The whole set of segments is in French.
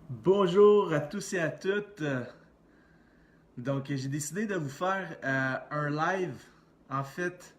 Bonjour à tous et à toutes. Donc, j'ai décidé de vous faire un live, en fait,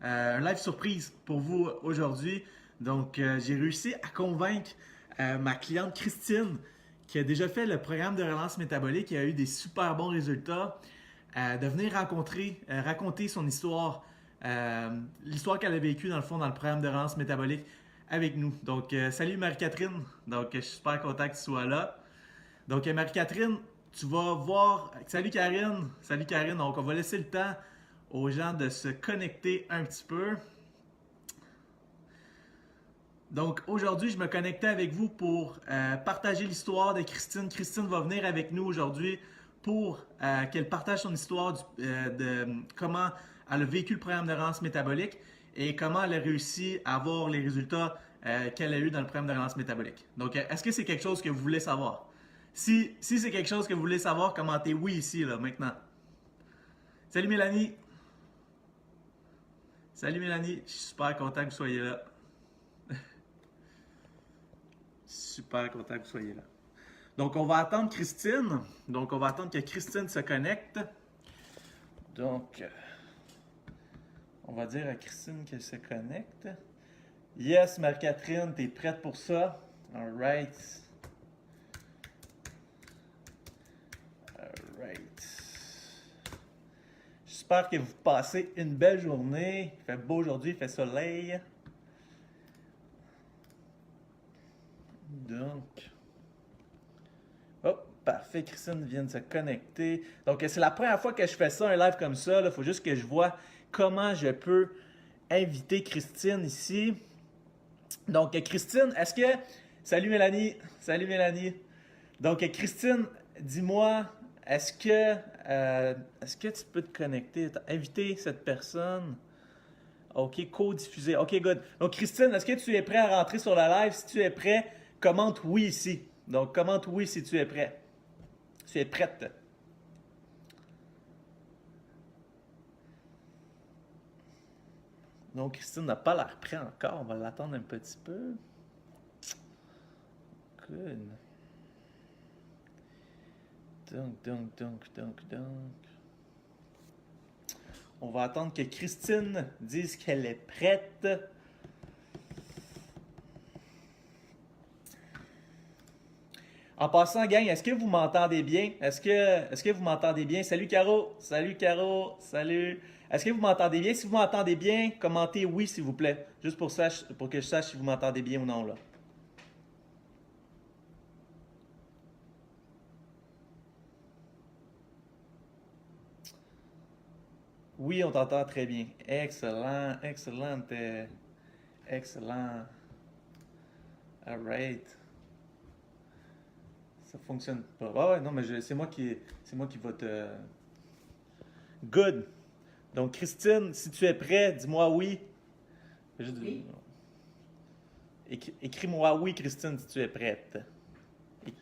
un live surprise pour vous aujourd'hui. Donc, j'ai réussi à convaincre ma cliente Christine, qui a déjà fait le programme de relance métabolique et a eu des super bons résultats, de venir raconter son histoire, l'histoire qu'elle a vécue dans le fond dans le programme de relance métabolique avec nous. Donc, salut Marie-Catherine. Donc, je suis super content que tu sois là. Donc, Marie-Catherine, tu vas voir. Salut Karine. Salut Karine. Donc, on va laisser le temps aux gens de se connecter un petit peu. Donc, aujourd'hui, je me connectais avec vous pour partager l'histoire de Christine. Christine va venir avec nous aujourd'hui pour qu'elle partage son histoire de comment elle a vécu le programme de relance métabolique et comment elle a réussi à avoir les résultats qu'elle a eu dans le programme de relance métabolique. Donc, est-ce que c'est quelque chose que vous voulez savoir? Si c'est quelque chose que vous voulez savoir, commentez oui ici, là, maintenant. Salut Mélanie. Salut Mélanie. Je suis super content que vous soyez là. Super content que vous soyez là. Donc, on va attendre Christine. Donc, on va attendre que Christine se connecte. Donc, on va dire à Christine qu'elle se connecte. Yes, Marie-Catherine, t'es prête pour ça? All right. All right. J'espère que vous passez une belle journée. Il fait beau aujourd'hui, il fait soleil. Donc, oh, parfait, Christine vient de se connecter. Donc, c'est la première fois que je fais ça, un live comme ça. Il faut juste que je vois comment je peux inviter Christine ici. Donc, Christine, est-ce que... Salut Mélanie. Salut Mélanie. Donc, Christine, dis-moi, est-ce que tu peux te connecter, inviter cette personne? OK, co-diffuser. OK, good. Donc, Christine, est-ce que tu es prêt à rentrer sur la live? Si tu es prêt, commente oui ici. Donc, commente oui si tu es prêt. Tu es prête. Donc, Christine n'a pas l'air prête encore. On va l'attendre un petit peu. Good. Donc. On va attendre que Christine dise qu'elle est prête. En passant, gang, est-ce que vous m'entendez bien? Est-ce que vous m'entendez bien? Salut Caro! Salut Caro! Salut! Est-ce que vous m'entendez bien? Si vous m'entendez bien, commentez oui, s'il vous plaît. Juste pour que je sache si vous m'entendez bien ou non, là. Oui, on t'entend très bien. Excellent, excellent, excellent. Alright. Ça fonctionne pas. Ah ouais, non, mais c'est moi qui va te. Good. Donc, Christine, si tu es prêt, dis-moi oui. Juste- Oui. Écris-moi oui, Christine, si tu es prête. É-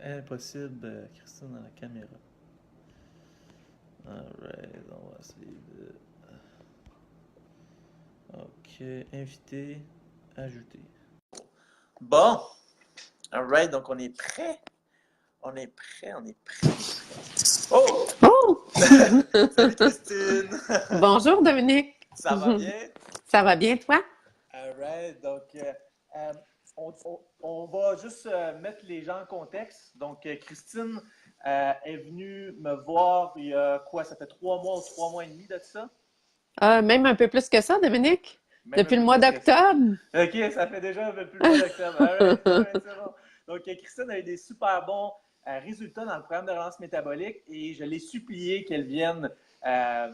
Impossible, Christine, dans la caméra. Alright, on va essayer de. Ok, inviter, ajouter. Bon, alright, donc on est prêt. On est prêt, on est prêt. Oh! Oh! Salut Christine! Bonjour Dominique. Ça va bien? Ça va bien toi? Alright, donc euh, on va juste mettre les gens en contexte. Donc, Christine est venue me voir il y a quoi? Ça fait 3 mois ou 3 mois et demi de ça? Même un peu plus que ça, Dominique? Même un Depuis le peu mois plus que ça. d'octobre? OK, ça fait déjà un peu plus le mois d'octobre. Alright, alright, c'est bon. Donc, Christine a eu des super bons résultats dans le programme de relance métabolique et je l'ai supplié qu'elle vienne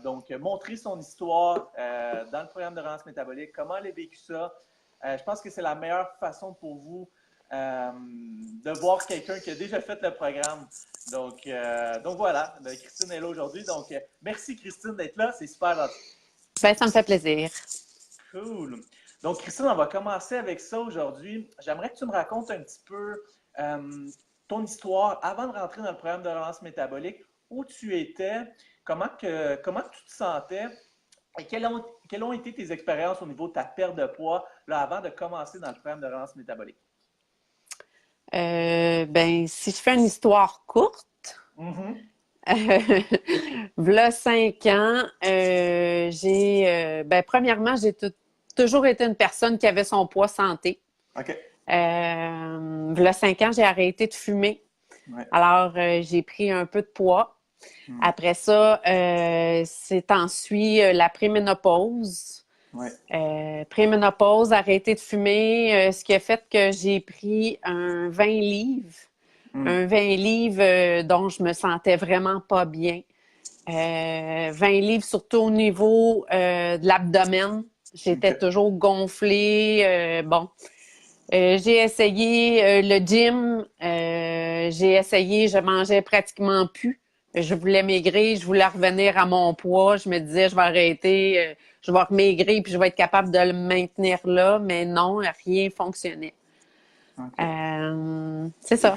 donc montrer son histoire dans le programme de relance métabolique, comment elle a vécu ça. Je pense que c'est la meilleure façon pour vous de voir quelqu'un qui a déjà fait le programme. Donc voilà, Christine est là aujourd'hui. Donc, merci Christine d'être là, c'est super gentil. Ben, ça me fait plaisir. Cool. Donc, Christine, on va commencer avec ça aujourd'hui. J'aimerais que tu me racontes un petit peu ton histoire avant de rentrer dans le programme de relance métabolique, où tu étais, comment que tu te sentais Et quelles ont été tes expériences au niveau de ta perte de poids là, avant de commencer dans le programme de relance métabolique? Ben, si je fais une histoire courte, Mhm. v'là 5 ans, ben, premièrement, toujours été une personne qui avait son poids santé. OK. V'là 5 ans, j'ai arrêté de fumer. Ouais. Alors, j'ai pris un peu de poids. Mm. Après ça, c'est ensuite la préménopause. Ouais. Préménopause, arrêté de fumer, ce qui a fait que j'ai pris un 20 livres. Mm. Un 20 livres dont je me sentais vraiment pas bien. 20 livres, surtout au niveau de l'abdomen. J'étais OK. toujours gonflée. Bon, j'ai essayé le gym. Je mangeais pratiquement plus. Je voulais maigrir, je voulais revenir à mon poids. Je me disais, je vais arrêter, je vais maigrir puis je vais être capable de le maintenir là. Mais non, rien fonctionnait. OK. C'est Et ça.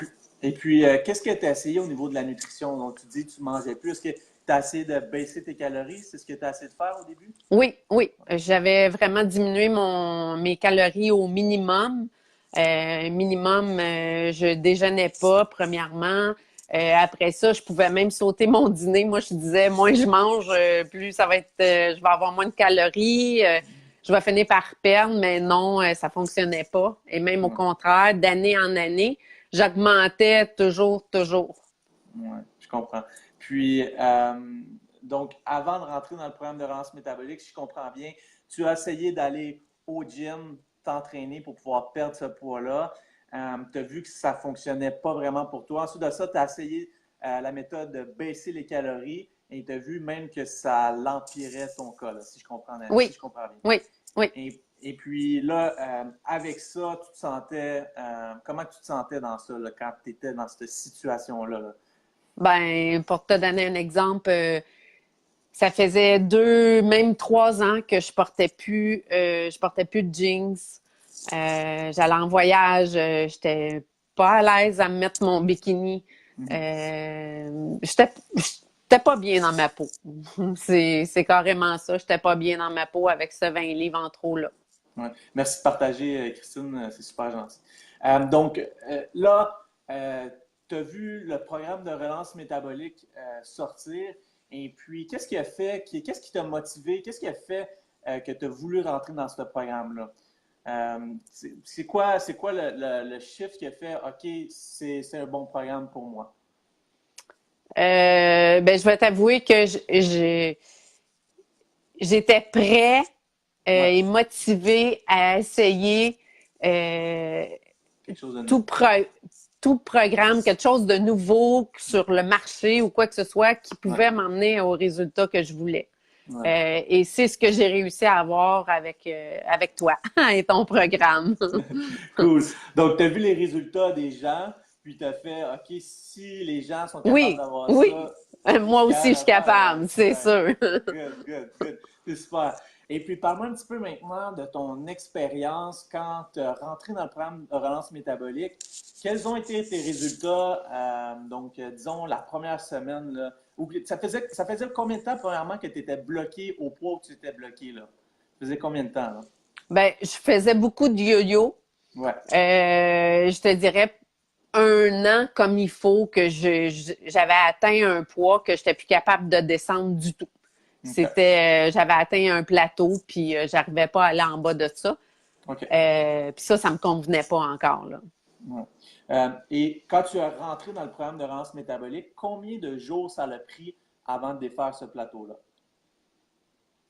puis, qu'est-ce que tu as essayé au niveau de la nutrition? Donc, tu dis que tu mangeais plus. Est-ce que tu as essayé de baisser tes calories? C'est ce que tu as essayé de faire au début? Oui, oui. J'avais vraiment diminué mes calories au minimum. Minimum, je déjeunais pas, premièrement. Après ça, je pouvais même sauter mon dîner. Moi, je disais, moins je mange, plus ça va être, je vais avoir moins de calories. Je vais finir par perdre, mais non, ça fonctionnait pas. Et même au Ouais. contraire, d'année en année, j'augmentais toujours, toujours. Ouais, je comprends. Puis, donc, avant de rentrer dans le programme de relance métabolique, si je comprends bien, tu as essayé d'aller au gym, t'entraîner pour pouvoir perdre ce poids-là. Tu as vu que ça ne fonctionnait pas vraiment pour toi. Ensuite de ça, tu as essayé la méthode de baisser les calories et tu as vu même que ça l'empirait ton cas, là, si Oui, je comprends bien. oui, oui. Et puis là, avec ça, tu te sentais, comment tu te sentais dans ça, là, quand tu étais dans cette situation-là, là? Ben, pour te donner un exemple, ça faisait 2, même 3 ans que je portais plus de jeans. J'allais en voyage, j'étais pas à l'aise à me mettre mon bikini. Mhm. J'étais pas bien dans ma peau. C'est carrément ça. J'étais pas bien dans ma peau avec ce 20 livres en trop là. Ouais. Merci de partager, Christine, c'est super gentil. Donc, là, tu as vu le programme de relance métabolique sortir, et puis qu'est-ce qui a fait, qu'est-ce qui t'a motivé, qu'est-ce qui a fait que tu as voulu rentrer dans ce programme-là? C'est quoi le chiffre qui a fait, OK, c'est un bon programme pour moi? Ben, je vais t'avouer que j'étais prêt Ouais, et motivé à essayer euh, quelque chose de tout, nouveau. tout programme, quelque chose de nouveau sur le marché ou quoi que ce soit qui Ouais, pouvait m'emmener au résultat que je voulais. ouais. Et c'est ce que j'ai réussi à avoir avec toi et ton programme. Cool. Donc, tu as vu les résultats des gens, puis tu as fait, OK, si les gens sont capables Oui, d'avoir oui. ça, je Moi suis aussi, je capable suis de faire. Ouais, capable, c'est ouais. sûr. Good, good, good. C'est super. Et puis, parle-moi un petit peu maintenant de ton expérience quand tu es rentré dans le programme de relance métabolique. Quels ont été tes résultats, donc, disons, la première semaine, là, ça faisait combien de temps, premièrement, que tu étais bloqué au poids où tu étais bloqué, là? Ça faisait combien de temps, là? Ben, je faisais beaucoup de yo-yo. Ouais, Je te dirais 1 an comme il faut que j'avais atteint un poids que j'étais plus capable de descendre du tout. OK. J'avais atteint un plateau, puis j'arrivais pas à aller en bas de ça. OK. Puis ça me convenait pas encore, là. Ouais. Et quand tu as rentré dans le programme de relance métabolique, combien de jours ça l'a pris avant de défaire ce plateau-là?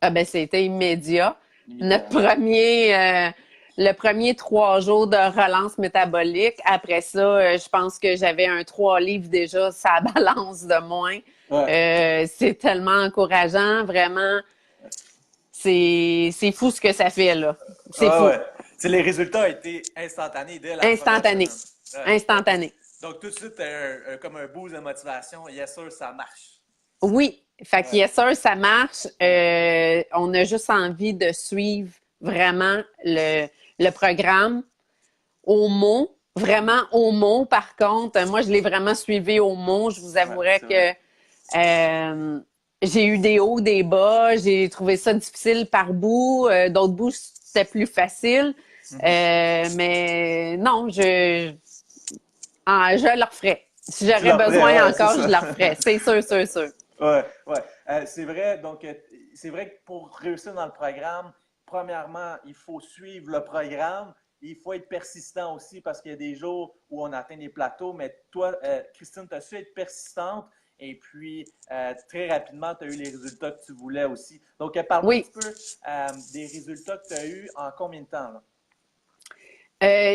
Ah ben, c'était immédiat. Notre Immédiatement. le premier 3 jours de relance métabolique. Après ça, je pense que j'avais un 3 livres déjà, ça balance de moins. Ouais. C'est tellement encourageant, vraiment. C'est fou ce que ça fait, là. C'est Ah fou. ouais. Tu sais, les résultats ont été instantanés dès la première Instantané. semaine. Ouais, ouais. Instantané. Donc, tout de suite, comme un boost de motivation. Yes, sûr, ça marche. Oui. Fait que Ouais, yes, sir, ça marche. ouais, On a juste envie de suivre vraiment le programme au mot. Vraiment au mot, par contre. Moi, je l'ai vraiment suivi au mot. Je vous ouais, avouerais c'est vrai. que j'ai eu des hauts, des bas. J'ai trouvé ça difficile par bout. D'autres bouts, c'était plus facile. Mais non, je le referais. Si Tu j'aurais leur ferais, besoin ouais, c'est encore, je ça. le referais. C'est sûr, sûr, sûr. Ouais, ouais. C'est vrai, donc c'est vrai que pour réussir dans le programme, premièrement, il faut suivre le programme. Il faut être persistant aussi parce qu'il y a des jours où on atteint des plateaux. Mais toi, Christine, tu as su être persistante et puis très rapidement, tu as eu les résultats que tu voulais aussi. Donc, parle-moi un Oui. petit peu des résultats que tu as eus en combien de temps, là?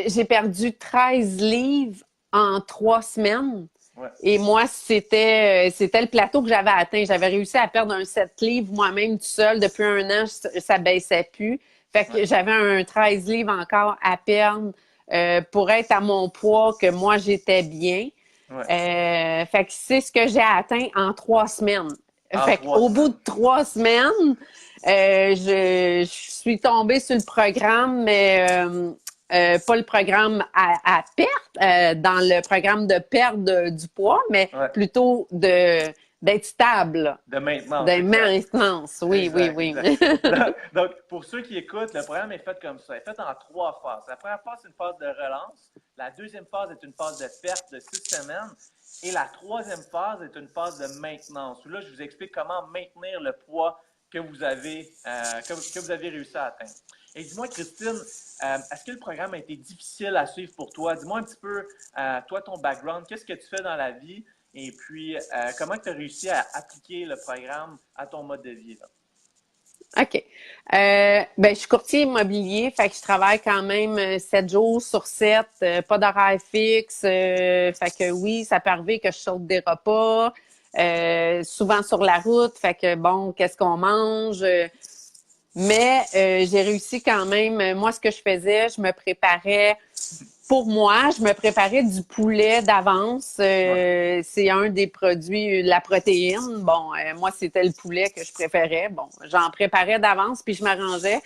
J'ai perdu 13 livres en 3 semaines. Ouais, Et moi, c'était le plateau que j'avais atteint. J'avais réussi à perdre un 7 livres moi-même tout seul. Depuis un an, ça baissait plus. Fait ouais, que j'avais un 13 livres encore à perdre pour être à mon poids que moi, j'étais bien. ouais. Fait que c'est ce que j'ai atteint en 3 semaines. En Fait trois qu'au bout de semaines. 3 semaines, je suis tombée sur le programme, mais pas le programme à perte, dans le programme de perte du poids, mais Ouais. plutôt d'être stable, De maintenance, de exact. maintenance. Oui, oui, Exact, oui. exact. Donc, pour ceux qui écoutent, le programme est fait comme ça. Il est fait en trois phases. La première phase, c'est une phase de relance. La deuxième phase est une phase de perte de 6 semaines. Et la troisième phase est une phase de maintenance, où là, je vous explique comment maintenir le poids que vous avez, que vous avez réussi à atteindre. Et dis-moi, Christine, est-ce que le programme a été difficile à suivre pour toi? Dis-moi un petit peu, toi, ton background, qu'est-ce que tu fais dans la vie? Et puis, comment tu as réussi à appliquer le programme à ton mode de vie, là? OK. Ben, je suis courtier immobilier, fait que je travaille quand même 7 jours sur 7, pas d'horaire fixe. Fait que oui, ça peut arriver que je saute des repas, souvent sur la route. Fait que bon, qu'est-ce qu'on mange? Mais j'ai réussi quand même. Moi, ce que je faisais, je me préparais. Pour moi, je me préparais du poulet d'avance. Ouais. C'est un des produits, la protéine. Bon, moi, c'était le poulet que je préférais. Bon, j'en préparais d'avance, puis je m'arrangeais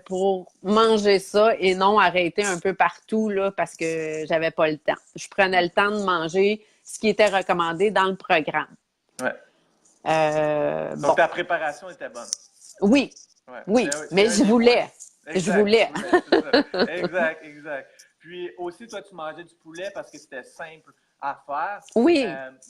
pour manger ça et non arrêter un peu partout là parce que j'avais pas le temps. Je prenais le temps de manger ce qui était recommandé dans le programme. Ouais. Donc, Bon, ta préparation était bonne. oui, Ouais. oui, C'est mais un je des points. voulais, je Exact, tu voulais. voulais, c'est ça. Exact, exact. Puis aussi, toi, tu mangeais du poulet parce que c'était simple à faire. Oui,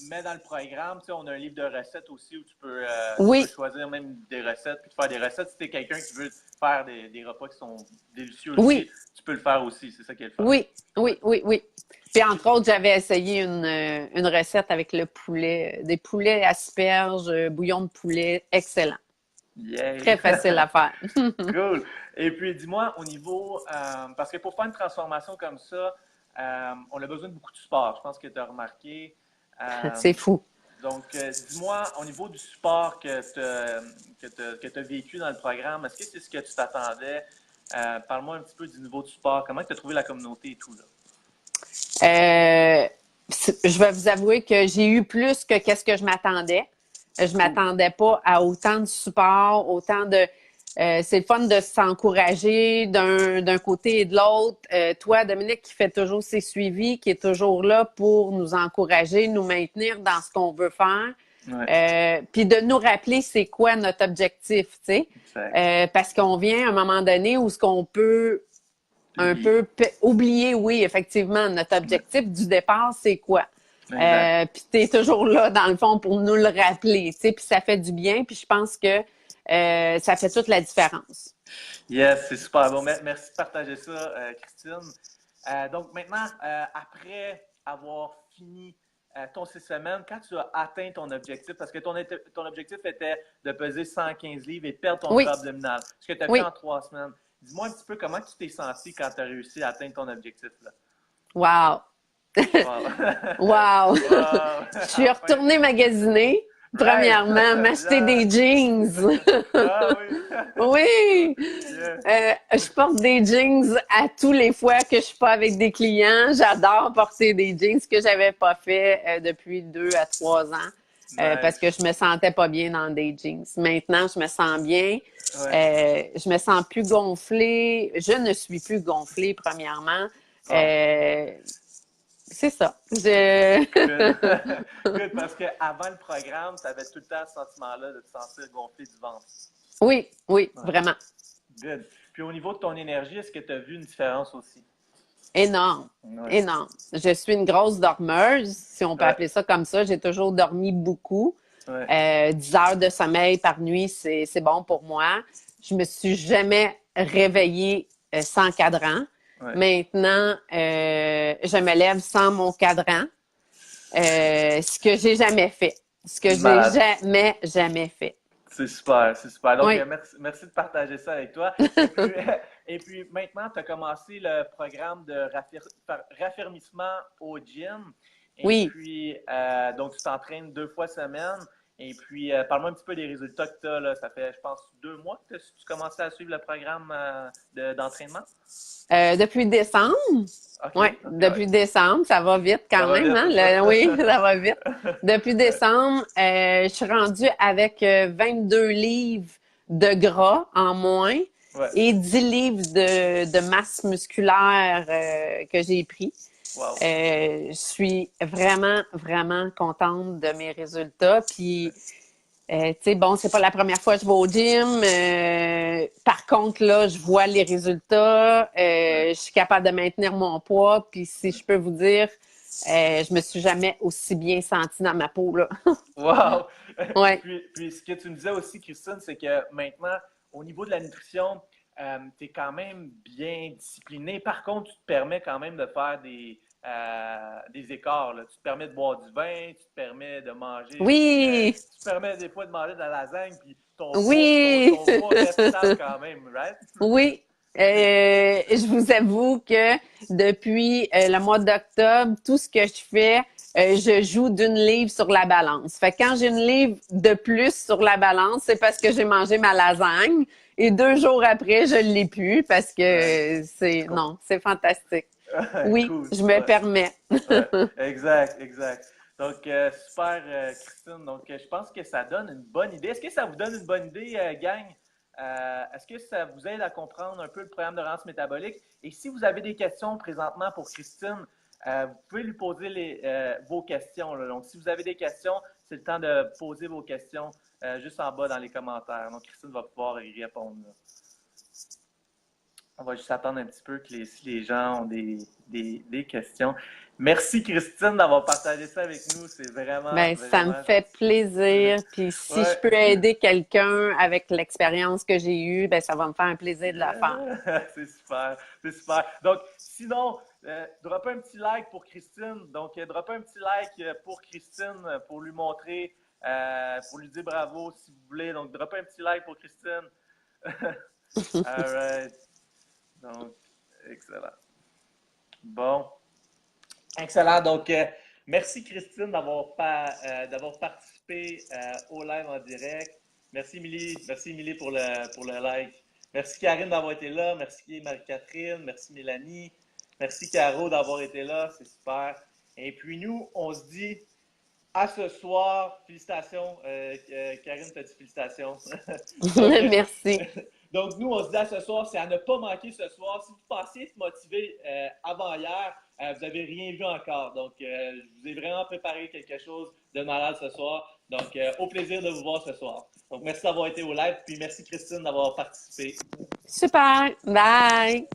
Mais dans le programme, tu sais, on a un livre de recettes aussi où tu peux oui, choisir même des recettes puis te faire des recettes. Si tu es quelqu'un qui veut faire des repas qui sont délicieux aussi, oui. tu peux le faire aussi. C'est ça qui est le fun. Oui, Ouais. oui, oui, oui. Puis entre autres, j'avais essayé une recette avec le poulet, des poulets asperges, bouillon de poulet, excellent. Yay! Très facile à faire. Cool. Et puis, dis-moi, au niveau, parce que pour faire une transformation comme ça, on a besoin de beaucoup de support. Je pense que tu as remarqué. Euh, C'est fou. donc, dis-moi, au niveau du support que tu as vécu dans le programme, est-ce que c'est ce que tu t'attendais? Parle-moi un petit peu du niveau de support. Comment tu as trouvé la communauté et tout, là? Euh, je vais vous avouer que j'ai eu plus que qu'est-ce que je m'attendais. Je Cool. m'attendais pas à autant de support, autant de. C'est le fun de s'encourager d'un côté et de l'autre. Toi, Dominique, qui fait toujours ses suivis, qui est toujours là pour nous encourager, nous maintenir dans ce qu'on veut faire. Ouais, Puis de nous rappeler c'est quoi notre objectif, tu sais. exact. Parce qu'on vient à un moment donné où ce qu'on peut un L'oublier. peu oublier, oui, effectivement, notre objectif du départ, c'est quoi? Exact. Puis tu es toujours là, dans le fond, pour nous le rappeler, tu sais, puis ça fait du bien, puis je pense que ça fait toute la différence. Yes, c'est super bon. Merci de partager ça, Christine. Donc maintenant, après avoir fini ton 6 semaines, quand tu as atteint ton objectif, parce que ton objectif était de peser 115 livres et de perdre ton Oui, gras abdominal, ce que tu as fait oui, en 3 semaines, dis-moi un petit peu comment tu t'es senti quand tu as réussi à atteindre ton objectif, là. wow, Wow! wow. Wow! Je suis Enfin! retournée magasiner. Right! Premièrement, m'acheter Yeah! des jeans. Ah oui! Oui, Yeah! je porte des jeans à tous les fois que je suis pas avec des clients. J'adore porter des jeans, ce que j'avais pas fait depuis 2 à 3 ans, parce que Nice! je me sentais pas bien dans des jeans. Maintenant, je me sens bien. Ouais. Je me sens plus gonflée. Je ne suis plus gonflée, premièrement. Wow! Euh, c'est ça. Good. Good, parce qu'avant le programme, tu avais tout le temps ce sentiment-là de te sentir gonflé du ventre. Oui, oui, Ouais. vraiment. Good. Puis au niveau de ton énergie, est-ce que tu as vu une différence aussi? Énorme, Ouais. énorme. Je suis une grosse dormeuse, si on peut Ouais. appeler ça comme ça. J'ai toujours dormi beaucoup. Ouais. 10 heures de sommeil par nuit, c'est bon pour moi. Je me suis jamais réveillée sans cadran. Ouais. Maintenant, je me lève sans mon cadran, ce que j'ai jamais fait. Ce que j'ai Malade. jamais fait. C'est super, c'est super. Donc, Oui, merci de partager ça avec toi. Et puis maintenant, tu as commencé le programme de raffermissement au gym. Et oui. puis, donc, tu t'entraînes 2 fois semaine. Et puis, parle-moi un petit peu des résultats que tu as. Là. Ça fait, je pense, 2 mois que tu commençais à suivre le programme d'entraînement? Depuis décembre. OK. Oui, OK, depuis ouais. décembre, ça va vite Ça quand va même, vite, hein? c'est ça? Oui, ça va vite. Depuis Ouais. décembre, je suis rendue avec 22 livres de gras en moins Ouais. et 10 livres de masse musculaire que j'ai pris. Wow. Je suis vraiment, vraiment contente de mes résultats. Puis, tu sais, bon, c'est pas la première fois que je vais au gym. Par contre, là, je vois les résultats. Ouais. Je suis capable de maintenir mon poids. Puis, si je peux vous dire, je me suis jamais aussi bien sentie dans ma peau, là. Wow! Ouais. Puis, ce que tu me disais aussi, Christine, c'est que maintenant, au niveau de la nutrition, tu es quand même bien discipliné. Par contre, tu te permets quand même de faire des écarts. Là. Tu te permets de boire du vin, tu te permets de manger, Oui! tu te permets des fois de manger de la lasagne, puis Oui! ton poids reste stable quand même, right? Oui, je vous avoue que depuis le mois d'octobre, tout ce que je fais, je joue d'une livre sur la balance. Fait que quand j'ai une livre de plus sur la balance, c'est parce que j'ai mangé ma lasagne et 2 jours après, je l'ai plus parce Ouais, que je comprends. non, c'est fantastique. Oui, Cool, je me super. permets. Ouais, exact, exact. Donc, super, Christine. Donc, je pense que ça donne une bonne idée. Est-ce que ça vous donne une bonne idée, gang? Est-ce que ça vous aide à comprendre un peu le programme de relance métabolique? Et si vous avez des questions présentement pour Christine, vous pouvez lui poser vos questions. Là. Donc, si vous avez des questions, c'est le temps de poser vos questions juste en bas dans les commentaires. Donc, Christine va pouvoir y répondre. Là. On va juste attendre un petit peu que si les gens ont des questions. Merci Christine d'avoir partagé ça avec nous. C'est vraiment, Ben, ça me vraiment. fait plaisir. Puis si je Ouais. peux aider quelqu'un avec l'expérience que j'ai eue, ben ça va me faire un plaisir de le faire. C'est super. C'est super. Donc, sinon, droppez un petit like pour Christine. Donc, droppez un petit like pour Christine pour lui montrer, pour lui dire bravo si vous voulez. Donc, droppez un petit like pour Christine. All right. Donc, excellent. Bon. Excellent. Donc, merci Christine d'avoir participé au live en direct. Merci Émilie pour le like. Merci Karine d'avoir été là. Merci Marie-Catherine. Merci Mélanie. Merci Caro d'avoir été là. C'est super. Et puis nous, on se dit à ce soir. Félicitations. Karine, t'as dit félicitations. Donc, Merci. donc, nous, on se dit à ce soir, c'est à ne pas manquer ce soir. Si vous pensiez être motivé avant hier, vous n'avez rien vu encore. Donc, je vous ai vraiment préparé quelque chose de malade ce soir. Donc, au plaisir de vous voir ce soir. Donc, merci d'avoir été au live. Puis, merci Christine d'avoir participé. Super. Bye.